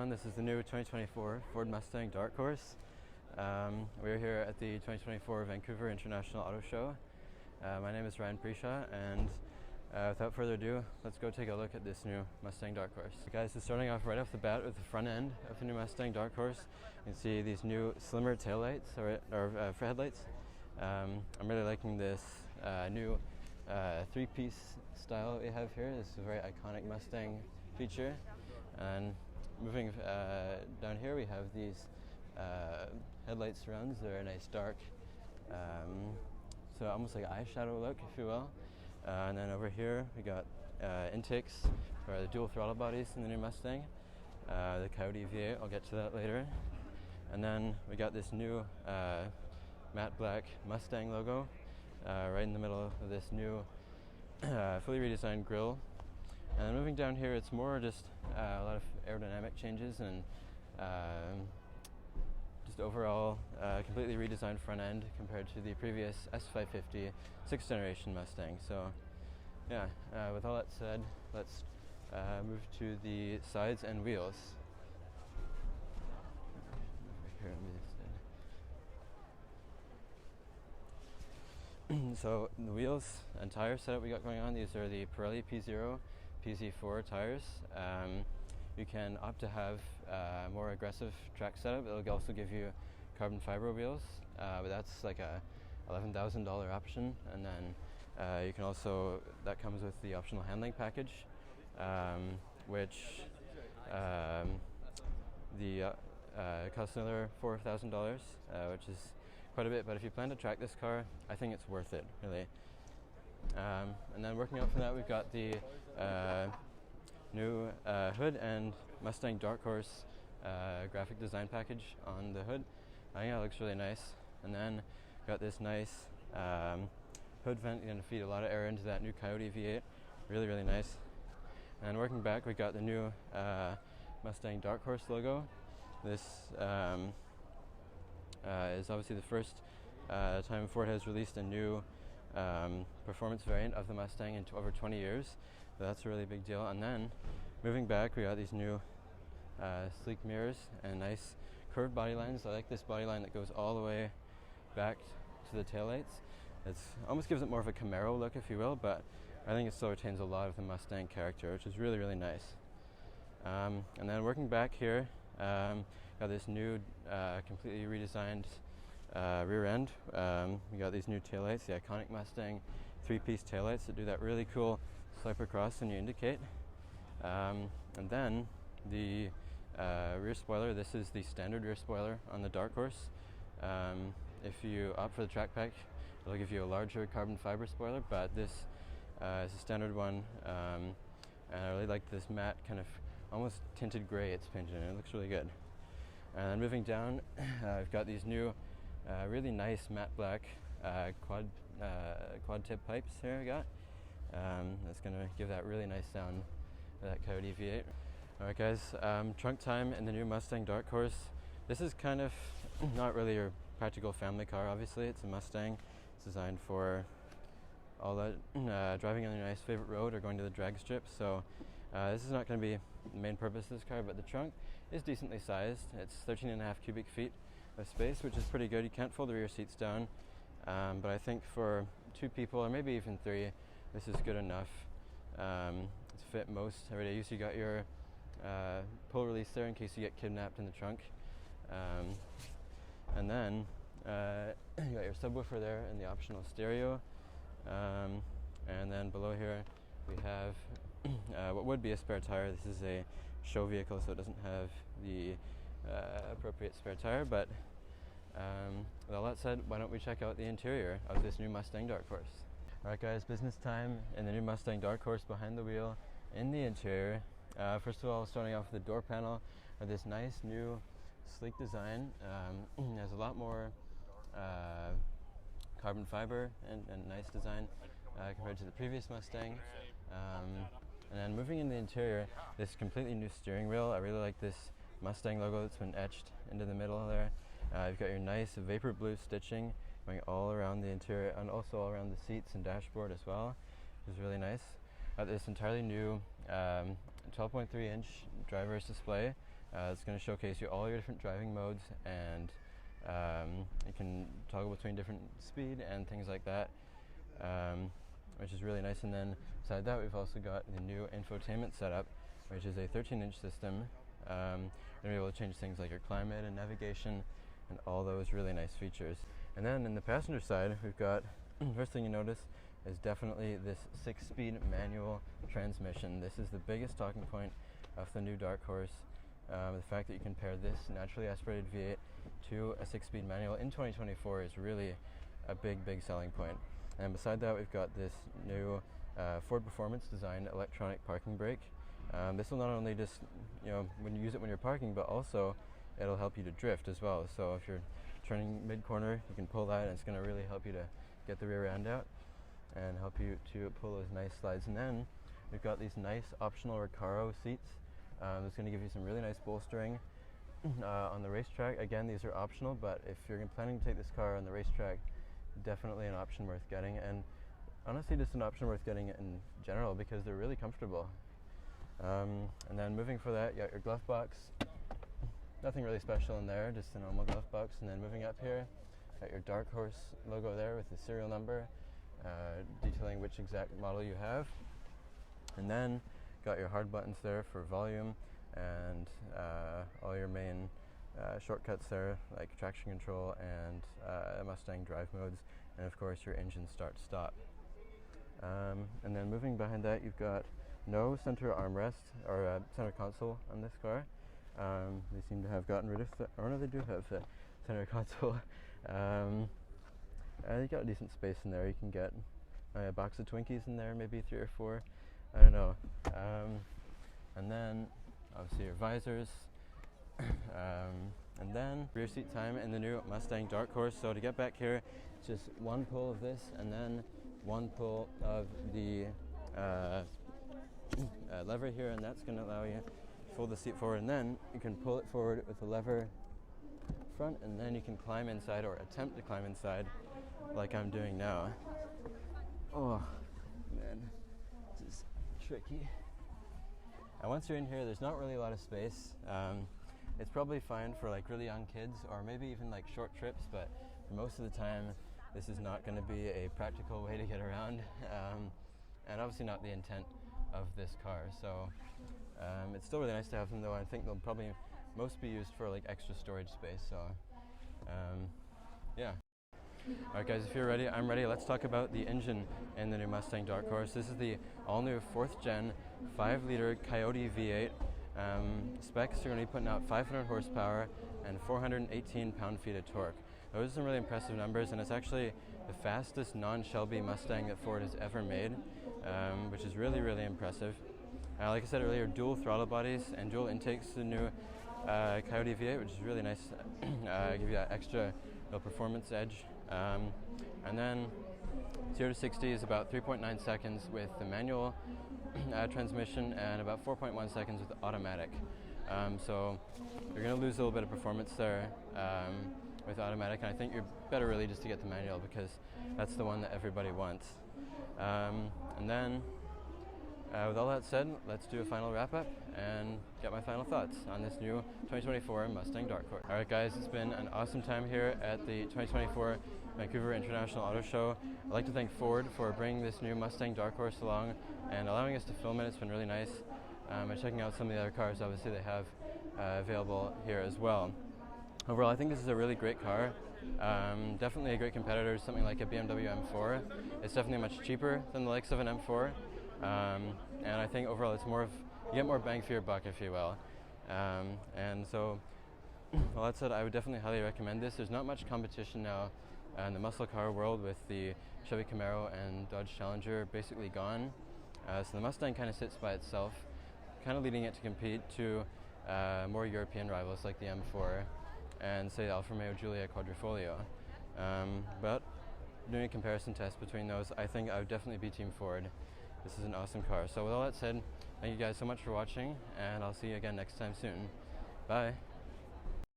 everyone. This is the new 2024 Ford Mustang Dark Horse. We're here at the 2024 Vancouver International Auto Show. My name is Ryan Preshaw, and without further ado, let's go take a look at this new Mustang Dark Horse. Guys, so starting off right off the bat with the front end of the new Mustang Dark Horse, you can see these new slimmer taillights or headlights. I'm really liking this new three-piece style we have here. This is a very iconic Mustang feature. And moving down here, we have these headlight surrounds. They're a nice dark, so almost like eyeshadow look, if you will. And then over here, we got intakes for the dual throttle bodies in the new Mustang, the Coyote V8. I'll get to that later. And then we got this new matte black Mustang logo right in the middle of this new fully redesigned grille. And then moving down here, it's more just a lot of aerodynamic changes and just overall completely redesigned front end compared to the previous S550 6th generation Mustang. So yeah, with all that said, let's move to the sides and wheels. So the wheels and tire setup we got going on, these are the Pirelli P0 PZ4 tires. You can opt to have a more aggressive track setup. It'll also give you carbon fiber wheels, but that's like a $11,000 option. And then you can also, that comes with the optional handling package, which costs another $4,000, which is quite a bit. But if you plan to track this car, I think it's worth it, really. And then working out from that, we've got the new hood and Mustang Dark Horse graphic design package on the hood. I think that looks really nice. And then got this nice hood vent, going to feed a lot of air into that new Coyote V8. Really, really nice. And working back, we got the new Mustang Dark Horse logo. This is obviously the first time Ford has released a new performance variant of the Mustang in over 20 years. So that's a really big deal. And then moving back, we got these new sleek mirrors and nice curved body lines. I like this body line that goes all the way back to the taillights. It almost gives it more of a Camaro look, if you will, but I think it still retains a lot of the Mustang character, which is really, really nice. And then working back here, got this new completely redesigned rear end. We got these new taillights, the iconic Mustang three-piece taillights that do that really cool swipe across when you indicate. And then the rear spoiler, this is the standard rear spoiler on the Dark Horse. If you opt for the track pack, it'll give you a larger carbon fiber spoiler, but this is a standard one. And I really like this matte kind of almost tinted gray it's painted in. It looks really good. And then moving down, I've got these new really nice matte black quad tip pipes here I got. That's going to give that really nice sound of that Coyote V8. Alright guys, trunk time in the new Mustang Dark Horse. This is kind of not really your practical family car, obviously. It's a Mustang. It's designed for all that driving on your nice favorite road or going to the drag strip. So this is not going to be the main purpose of this car, but the trunk is decently sized. It's 13.5 cubic feet of space, which is pretty good. You can't fold the rear seats down, but I think for two people or maybe even three, this is good enough to fit most everyday use. You got your pull release there in case you get kidnapped in the trunk, and then you got your subwoofer there and the optional stereo, and then below here we have what would be a spare tire. This is a show vehicle, so it doesn't have the appropriate spare tire, but with all that said, why don't we check out the interior of this new Mustang Dark Horse. Alright guys, business time in the new Mustang Dark Horse behind the wheel in the interior. First of all, starting off with the door panel of this nice new sleek design. Has a lot more carbon fiber and nice design compared to the previous Mustang. And then moving in the interior, this completely new steering wheel. I really like this Mustang logo that's been etched into the middle there. You've got your nice vapor blue stitching going all around the interior and also all around the seats and dashboard as well. It's really nice. Got this entirely new 12.3 inch driver's display It's going to showcase you all your different driving modes, and you can toggle between different speed and things like that, which is really nice. And then beside that, we've also got the new infotainment setup, which is a 13-inch system. You're going to be able to change things like your climate and navigation and all those really nice features. And then in the passenger side, we've got, first thing you notice is definitely this 6-speed manual transmission. This is the biggest talking point of the new Dark Horse. The fact that you can pair this naturally aspirated V8 to a 6-speed manual in 2024 is really a big selling point. And beside that, we've got this new Ford Performance designed electronic parking brake. This will not only just, when you use it when you're parking, but also it'll help you to drift as well. So if you're turning mid-corner, you can pull that, and it's going to really help you to get the rear end out and help you to pull those nice slides. And then we've got these nice optional Recaro seats. It's going to give you some really nice bolstering on the racetrack. Again, these are optional, but if you're planning to take this car on the racetrack, definitely an option worth getting, and honestly just an option worth getting in general because they're really comfortable. And then moving for that, you got your glove box. Nothing really special in there, just a normal glove box. And then moving up here, got your Dark Horse logo there with the serial number, detailing which exact model you have. And then got your hard buttons there for volume and all your main shortcuts there, like traction control and Mustang drive modes, and of course your engine start-stop. And then moving behind that, you've got no center armrest or center console on this car. They seem to have gotten rid of the, or no, they do have the center console. You got a decent space in there. You can get a box of Twinkies in there, maybe 3 or 4. I don't know. And then obviously your visors. And then rear seat time in the new Mustang Dark Horse. So to get back here, it's just one pull of this and then one pull of the lever here, and that's going to allow you to fold the seat forward, and then you can pull it forward with the lever front, and then you can climb inside or attempt to climb inside like I'm doing now. Oh man, this is tricky. And once you're in here, there's not really a lot of space. It's probably fine for like really young kids or maybe even like short trips, but for most of the time this is not going to be a practical way to get around, and obviously not the intent of this car. So it's still really nice to have them, though. I think they'll probably most be used for like extra storage space. So yeah. Alright guys, if you're ready, I'm ready. Let's talk about the engine in the new Mustang Dark Horse. This is the all-new 4th gen 5-liter Coyote V8. Specs are going to be putting out 500 horsepower and 418 pound-feet of torque. Those are some really impressive numbers, and it's actually the fastest non-Shelby Mustang that Ford has ever made, which is really impressive. Like I said earlier, dual throttle bodies and dual intakes to the new Coyote V8, which is really nice. Give you that extra performance edge. And then 0 to 60 is about 3.9 seconds with the manual transmission and about 4.1 seconds with the automatic. So you're going to lose a little bit of performance there with automatic, and I think you're better really just to get the manual because that's the one that everybody wants. And then with all that said, let's do a final wrap up and get my final thoughts on this new 2024 Mustang Dark Horse. Alright guys, it's been an awesome time here at the 2024 Vancouver International Auto Show. I'd like to thank Ford for bringing this new Mustang Dark Horse along and allowing us to film it. It's been really nice. And checking out some of the other cars obviously they have available here as well. Overall, I think this is a really great car. Definitely a great competitor to something like a BMW M4. It's definitely much cheaper than the likes of an M4. And I think overall it's more of, you get more bang for your buck, if you will. And so, well, that said, I would definitely highly recommend this. There's not much competition now in the muscle car world with the Chevy Camaro and Dodge Challenger basically gone. So the Mustang kind of sits by itself, kind of leading it to compete to more European rivals like the M4 and say the Alfa Romeo Giulia Quadrifoglio. But doing a comparison test between those, I think I would definitely be Team Ford. This is an awesome car. So with all that said, thank you guys so much for watching, and I'll see you again next time soon. Bye.